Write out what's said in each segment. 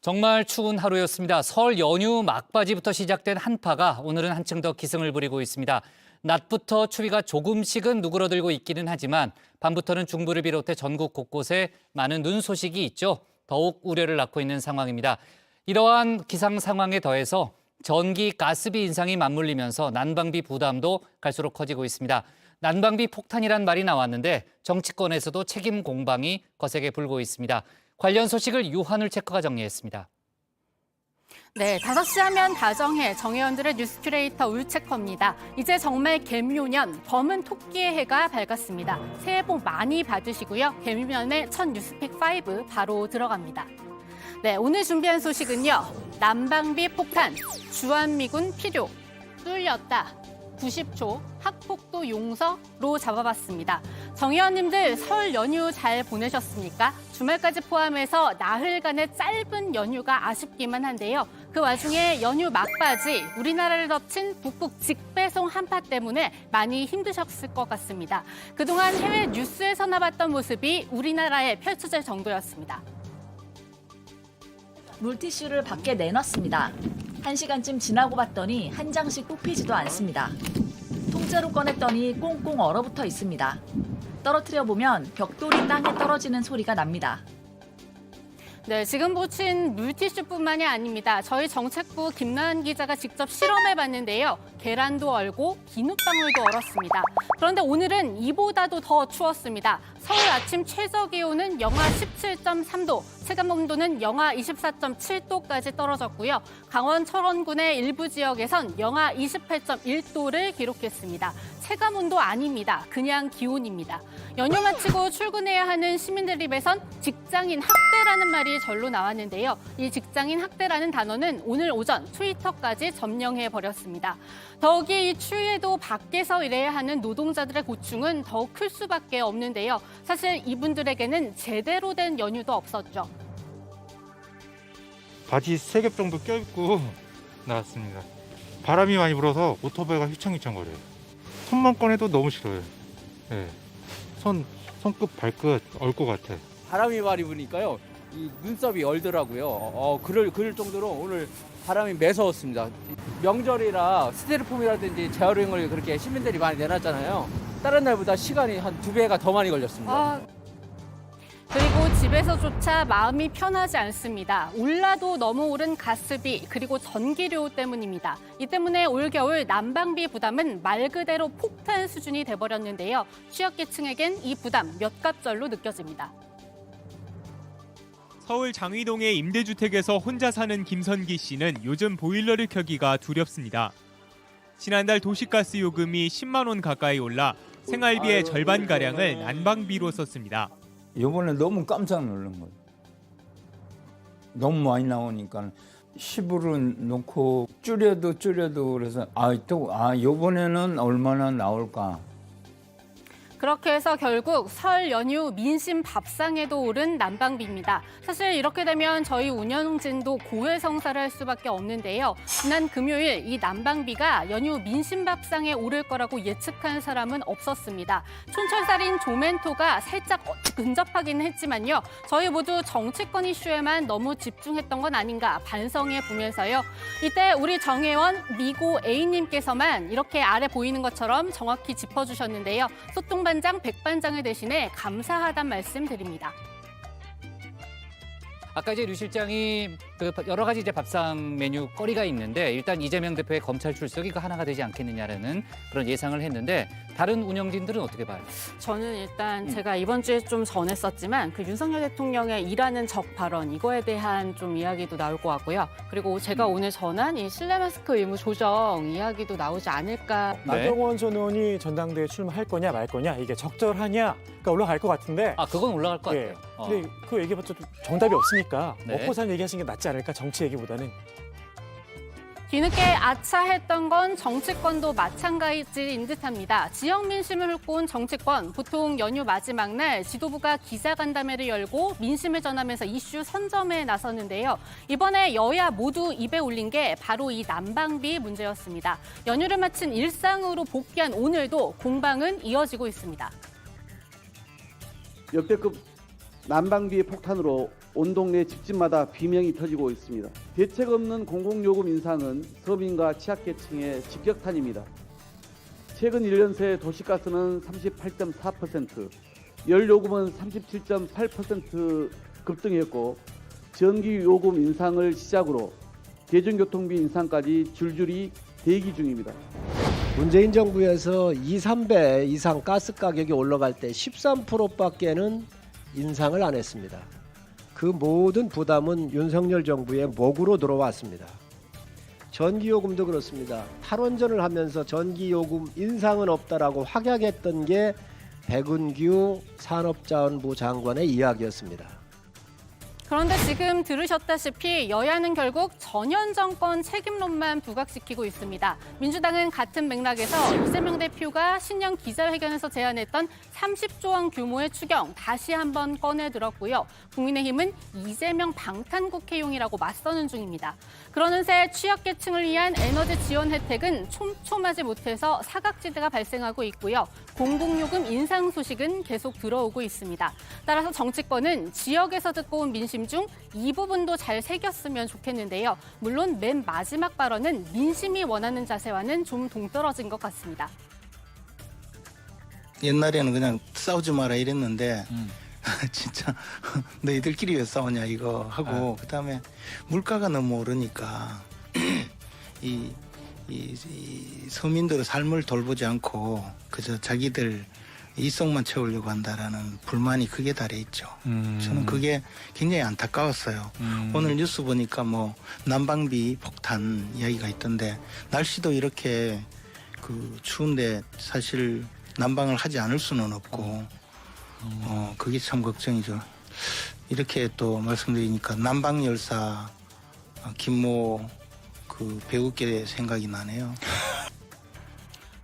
정말 추운 하루였습니다. 설 연휴 막바지부터 시작된 한파가 오늘은 한층 더 기승을 부리고 있습니다. 낮부터 추위가 조금씩은 누그러들고 있기는 하지만 밤부터는 중부를 비롯해 전국 곳곳에 많은 눈 소식이 있죠. 더욱 우려를 낳고 있는 상황입니다. 이러한 기상 상황에 더해서 전기, 가스비 인상이 맞물리면서 난방비 부담도 갈수록 커지고 있습니다. 난방비 폭탄이란 말이 나왔는데 정치권에서도 책임 공방이 거세게 불고 있습니다. 관련 소식을 유한울 체커가 정리했습니다. 네, 5시 하면 다정해 정혜원들의 뉴스 큐레이터 울체커입니다. 이제 정말 개묘년, 검은 토끼의 해가 밝았습니다. 새해 복 많이 받으시고요. 개묘년의 첫 뉴스픽 5 바로 들어갑니다. 네, 오늘 준비한 소식은요. 난방비 폭탄, 주한미군 필요, 뚫렸다. 90초 학폭도 용서로 잡아봤습니다. 정의원님들 설 연휴 잘 보내셨습니까? 주말까지 포함해서 나흘간의 짧은 연휴가 아쉽기만 한데요. 그 와중에 연휴 막바지 우리나라를 덮친 북극 직배송 한파 때문에 많이 힘드셨을 것 같습니다. 그동안 해외 뉴스에서나 봤던 모습이 우리나라에 펼쳐질 정도였습니다. 물티슈를 밖에 내놨습니다. 1시간쯤 지나고 봤더니 한 장씩 뽑히지도 않습니다. 통째로 꺼냈더니 꽁꽁 얼어붙어 있습니다. 떨어뜨려 보면 벽돌이 땅에 떨어지는 소리가 납니다. 네, 지금 보신 물티슈뿐만이 아닙니다. 저희 정책부 김나은 기자가 직접 실험해봤는데요. 계란도 얼고 비눗방울도 얼었습니다. 그런데 오늘은 이보다도 더 추웠습니다. 서울 아침 최저기온은 영하 17.3도, 체감온도는 영하 24.7도까지 떨어졌고요. 강원 철원군의 일부 지역에선 영하 28.1도를 기록했습니다. 체감온도 아닙니다. 그냥 기온입니다. 연휴 마치고 출근해야 하는 시민들 입에선 직장인 학대라는 말이 절로 나왔는데요. 이 직장인 학대라는 단어는 오늘 오전 트위터까지 점령해버렸습니다. 더욱이 이 추위에도 밖에서 일해야 하는 노동자들의 고충은 더욱 클 수밖에 없는데요. 사실 이분들에게는 제대로 된 연휴도 없었죠. 바지 3겹 정도 껴입고 나왔습니다. 바람이 많이 불어서 오토바이가 휘청휘청거려요. 손만 꺼내도 너무 싫어요. 네. 손끝 발끝 얼 것 같아. 바람이 많이 부니까요. 이 눈썹이 얼더라고요. 그럴 정도로 오늘 바람이 매서웠습니다. 명절이라 스테로폼이라든지 재활용을 그렇게 시민들이 많이 내놨잖아요. 다른 날보다 시간이 한 2배가 더 많이 걸렸습니다. 그리고 집에서조차 마음이 편하지 않습니다. 올라도 너무 오른 가스비 그리고 전기료 때문입니다. 이 때문에 올겨울 난방비 부담은 말 그대로 폭탄 수준이 돼버렸는데요. 취약계층에겐 이 부담 몇 갑절로 느껴집니다. 서울 장위동의 임대주택에서 혼자 사는 김선기 씨는 요즘 보일러를 켜기가 두렵습니다. 지난달 도시가스 요금이 10만 원 가까이 올라 생활비의 절반가량을 난방비로 썼습니다. 이번에 너무 깜짝 놀란 거예요. 너무 많이 나오니까 10으로 놓고 줄여도 그래서 이번에는 얼마나 나올까. 그렇게 해서 결국 설 연휴 민심 밥상에도 오른 난방비입니다. 사실 이렇게 되면 저희 운영진도 고해성사를 할 수밖에 없는데요. 지난 금요일 이 난방비가 연휴 민심 밥상에 오를 거라고 예측한 사람은 없었습니다. 촌철살인 조멘토가 살짝 근접하기는 했지만요. 저희 모두 정치권 이슈에만 너무 집중했던 건 아닌가 반성해 보면서요. 이때 우리 정혜원 미고 A님께서만 이렇게 아래 보이는 것처럼 정확히 짚어주셨는데요. 소통반장 백반장을 대신해 감사하단 말씀 드립니다. 아까 이제 류 실장이 여러 가지 이제 밥상 메뉴 거리가 있는데 일단 이재명 대표의 검찰 출석이 그 하나가 되지 않겠느냐라는 그런 예상을 했는데 다른 운영진들은 어떻게 봐요? 저는 일단 제가 이번 주에 좀 전했었지만 그 윤석열 대통령의 일하는 적 발언 이거에 대한 좀 이야기도 나올 것 같고요. 그리고 제가 오늘 전한 이 실내 마스크 의무 조정 이야기도 나오지 않을까. 나경원 전 의원이 전당대회 출마할 거냐 말 거냐 이게 적절하냐 그러니까 올라갈 것 같은데. 그건 올라갈 것 예. 같아요. 근데 그 얘기해봤자 좀 정답이 없으니까 네. 먹고 살 얘기하시는 게 낫지 않을까 정치 얘기보다는. 뒤늦게 아차했던 건 정치권도 마찬가지인 듯합니다. 지역 민심을 훑고 온 정치권, 보통 연휴 마지막 날 지도부가 기자간담회를 열고 민심을 전하면서 이슈 선점에 나섰는데요. 이번에 여야 모두 입에 올린 게 바로 이 난방비 문제였습니다. 연휴를 마친 일상으로 복귀한 오늘도 공방은 이어지고 있습니다. 역대급 난방비 폭탄으로 온 동네 집집마다 비명이 터지고 있습니다. 대책 없는 공공요금 인상은 서민과 취약계층의 직격탄입니다. 최근 1년 새 도시가스는 38.4%, 열요금은 37.8% 급등했고 전기요금 인상을 시작으로 대중교통비 인상까지 줄줄이 대기 중입니다. 문재인 정부에서 2, 3배 이상 가스 가격이 올라갈 때 13%밖에는 인상을 안 했습니다. 그 모든 부담은 윤석열 정부의 몫으로 들어왔습니다. 전기요금도 그렇습니다. 탈원전을 하면서 전기요금 인상은 없다라고 확약했던 게 백은규 산업자원부 장관의 이야기였습니다. 그런데 지금 들으셨다시피 여야는 결국 전현 정권 책임론만 부각시키고 있습니다. 민주당은 같은 맥락에서 이재명 대표가 신년 기자회견에서 제안했던 30조 원 규모의 추경 다시 한번 꺼내들었고요. 국민의힘은 이재명 방탄국회용이라고 맞서는 중입니다. 그러는 새 취약계층을 위한 에너지 지원 혜택은 촘촘하지 못해서 사각지대가 발생하고 있고요. 공공요금 인상 소식은 계속 들어오고 있습니다. 따라서 정치권은 지역에서 듣고 온 민심 중 이 부분도 잘 새겼으면 좋겠는데요. 물론 맨 마지막 발언은 민심이 원하는 자세와는 좀 동떨어진 것 같습니다. 옛날에는 그냥 싸우지 마라 이랬는데 진짜 너희들끼리 왜 싸우냐 이거 하고 그다음에 물가가 너무 오르니까 이 서민들의 삶을 돌보지 않고 그저 자기들 이성만 채우려고 한다라는 불만이 크게 달해 있죠. 저는 그게 굉장히 안타까웠어요. 오늘 뉴스 보니까 뭐 난방비 폭탄 이야기가 있던데 날씨도 이렇게 그 추운데 사실 난방을 하지 않을 수는 없고 그게 참 걱정이죠. 이렇게 또 말씀드리니까 난방열사 김모 그 배우께 생각이 나네요.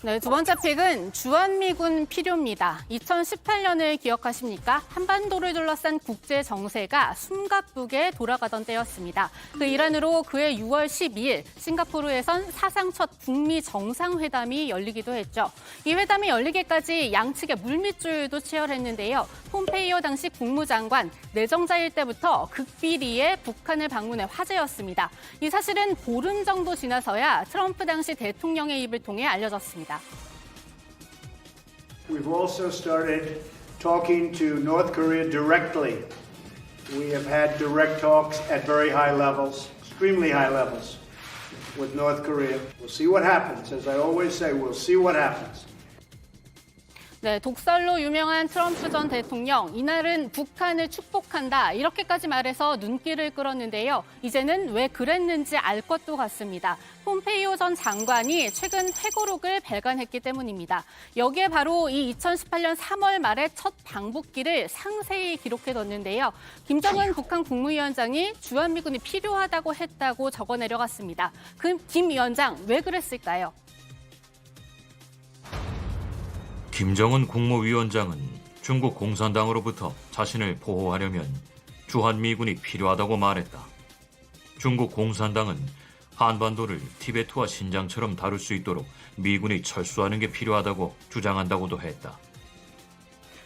네, 두 번째 픽은 주한미군 필요입니다. 2018년을 기억하십니까? 한반도를 둘러싼 국제 정세가 숨가쁘게 돌아가던 때였습니다. 그 일환으로 그해 6월 12일 싱가포르에선 사상 첫 북미 정상회담이 열리기도 했죠. 이 회담이 열리기까지 양측의 물밑줄도 치열했는데요. 폼페이오 당시 국무장관 내정자일 때부터 극비리에 북한을 방문해 화제였습니다. 이 사실은 보름 정도 지나서야 트럼프 당시 대통령의 입을 통해 알려졌습니다. We've also started talking to North Korea directly. We have had direct talks at very high levels, extremely high levels, with North Korea. We'll see what happens. As I always say, we'll see what happens. 네, 독설로 유명한 트럼프 전 대통령, 이날은 북한을 축복한다 이렇게까지 말해서 눈길을 끌었는데요. 이제는 왜 그랬는지 알 것도 같습니다. 폼페이오 전 장관이 최근 회고록을 발간했기 때문입니다. 여기에 바로 이 2018년 3월 말에 첫 방북기를 상세히 기록해뒀는데요. 김정은 북한 국무위원장이 주한미군이 필요하다고 했다고 적어내려갔습니다. 그 김 위원장 왜 그랬을까요? 김정은 국무위원장은 중국 공산당으로부터 자신을 보호하려면 주한미군이 필요하다고 말했다. 중국 공산당은 한반도를 티베트와 신장처럼 다룰 수 있도록 미군이 철수하는 게 필요하다고 주장한다고도 했다.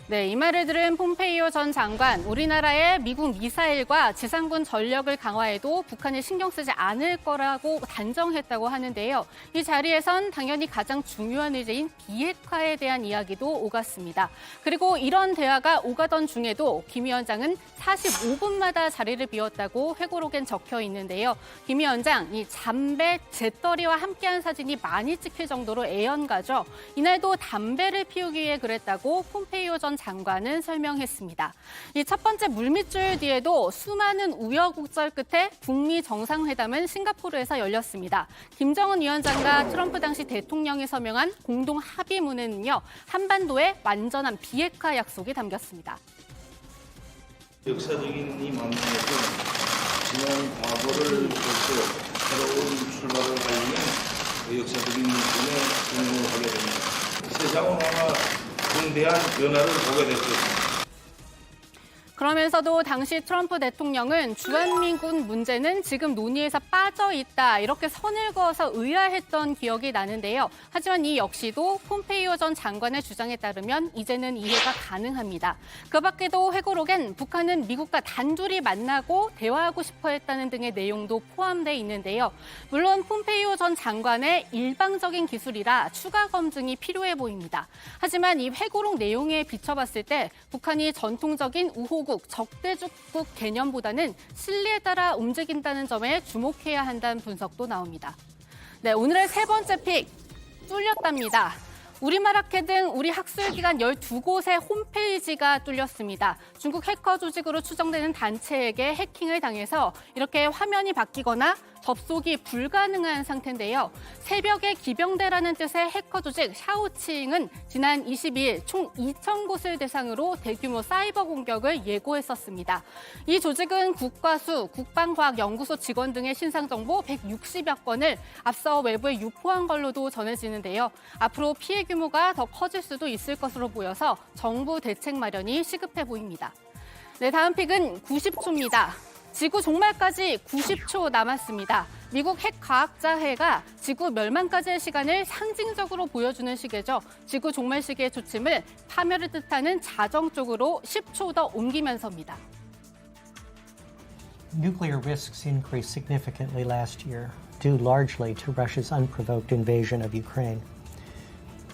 네, 이 말을 들은 폼페이오 전 장관, 우리나라의 미국 미사일과 지상군 전력을 강화해도 북한이 신경 쓰지 않을 거라고 단정했다고 하는데요. 이 자리에선 당연히 가장 중요한 의제인 비핵화에 대한 이야기도 오갔습니다. 그리고 이런 대화가 오가던 중에도 김 위원장은 45분마다 자리를 비웠다고 회고록엔 적혀 있는데요. 김 위원장, 이 잠배, 재떨이와 함께한 사진이 많이 찍힐 정도로 애연가죠. 이날도 담배를 피우기 위해 그랬다고 폼페이오 전 장관은 설명했습니다. 이 첫 번째 물밑줄 뒤에도 수많은 우여곡절 끝에 북미 정상회담은 싱가포르에서 열렸습니다. 김정은 위원장과 트럼프 당시 대통령이 서명한 공동 합의문에는요, 한반도의 완전한 비핵화 약속이 담겼습니다. 역사적인 이 만남에서 지난 과거를 펼쳐 새로운 출발을 하려는 그 역사적인 문에 공모하게 됩니다. 세상은 아마 중대한 변화를 보게 될 것입니다. 그러면서도 당시 트럼프 대통령은 주한미군 문제는 지금 논의에서 빠져 있다 이렇게 선을 그어서 의아했던 기억이 나는데요. 하지만 이 역시도 폼페이오 전 장관의 주장에 따르면 이제는 이해가 가능합니다. 그 밖에도 회고록엔 북한은 미국과 단둘이 만나고 대화하고 싶어 했다는 등의 내용도 포함돼 있는데요. 물론 폼페이오 전 장관의 일방적인 기술이라 추가 검증이 필요해 보입니다. 하지만 이 회고록 내용에 비춰봤을 때 북한이 전통적인 우호국, 적대국국 개념보다는 실리에 따라 움직인다는 점에 주목해야 한다는 분석도 나옵니다. 네, 오늘의 세 번째 픽, 뚫렸답니다. 우리말학회 등 우리 학술기관 12곳의 홈페이지가 뚫렸습니다. 중국 해커 조직으로 추정되는 단체에게 해킹을 당해서 이렇게 화면이 바뀌거나 접속이 불가능한 상태인데요. 새벽의 기병대라는 뜻의 해커 조직 샤오칭은 지난 22일 총 2,000곳을 대상으로 대규모 사이버 공격을 예고했었습니다. 이 조직은 국과수, 국방과학연구소 직원 등의 신상 정보 160여 건을 앞서 외부에 유포한 걸로도 전해지는데요. 앞으로 피해 규모가 더 커질 수도 있을 것으로 보여서 정부 대책 마련이 시급해 보입니다. 네, 다음 픽은 90초입니다. 지구 종말까지 90초 남았습니다. 미국 핵과학자회가 지구 멸망까지의 시간을 상징적으로 보여주는 시계죠. 지구 종말 시계의 초침을 파멸을 뜻하는 자정 쪽으로 10초 더 옮기면서입니다. Nuclear risks increased significantly last year, due largely to Russia's unprovoked invasion of Ukraine.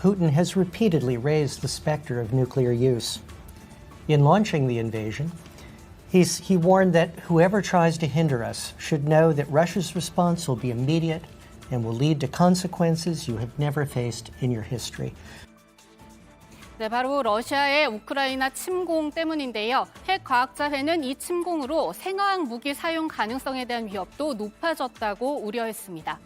Putin has repeatedly raised the specter of nuclear use. In launching the invasion, he warned that whoever tries to hinder us should know that Russia's response will be immediate and will lead to consequences you have never faced in your history. 네, 바로 러시아의 우크라이나 침공 때문인데요. 핵과학자회는 이 침공으로 생화학 무기 사용 가능성에 대한 위협도 높아졌다고 우려했습니다.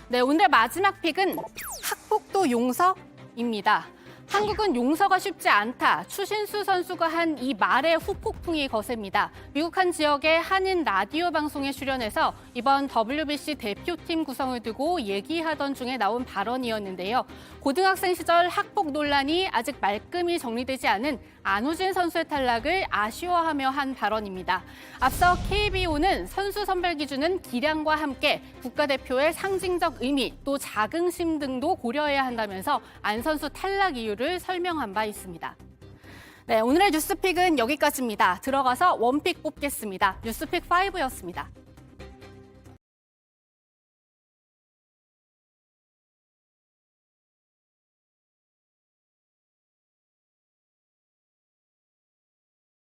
네, 오늘 마지막 픽은 학폭도 용서입니다. 한국은 용서가 쉽지 않다. 추신수 선수가 한 이 말의 후폭풍이 거셉니다. 미국 한 지역의 한인 라디오 방송에 출연해서 이번 WBC 대표팀 구성을 두고 얘기하던 중에 나온 발언이었는데요. 고등학생 시절 학폭 논란이 아직 말끔히 정리되지 않은 안우진 선수의 탈락을 아쉬워하며 한 발언입니다. 앞서 KBO는 선수 선발 기준은 기량과 함께 국가대표의 상징적 의미 또 자긍심 등도 고려해야 한다면서 안 선수 탈락 이유를 설명한 바 있습니다. 네, 오늘의 뉴스픽은 여기까지입니다. 들어가서 원픽 뽑겠습니다. 뉴스픽 5였습니다.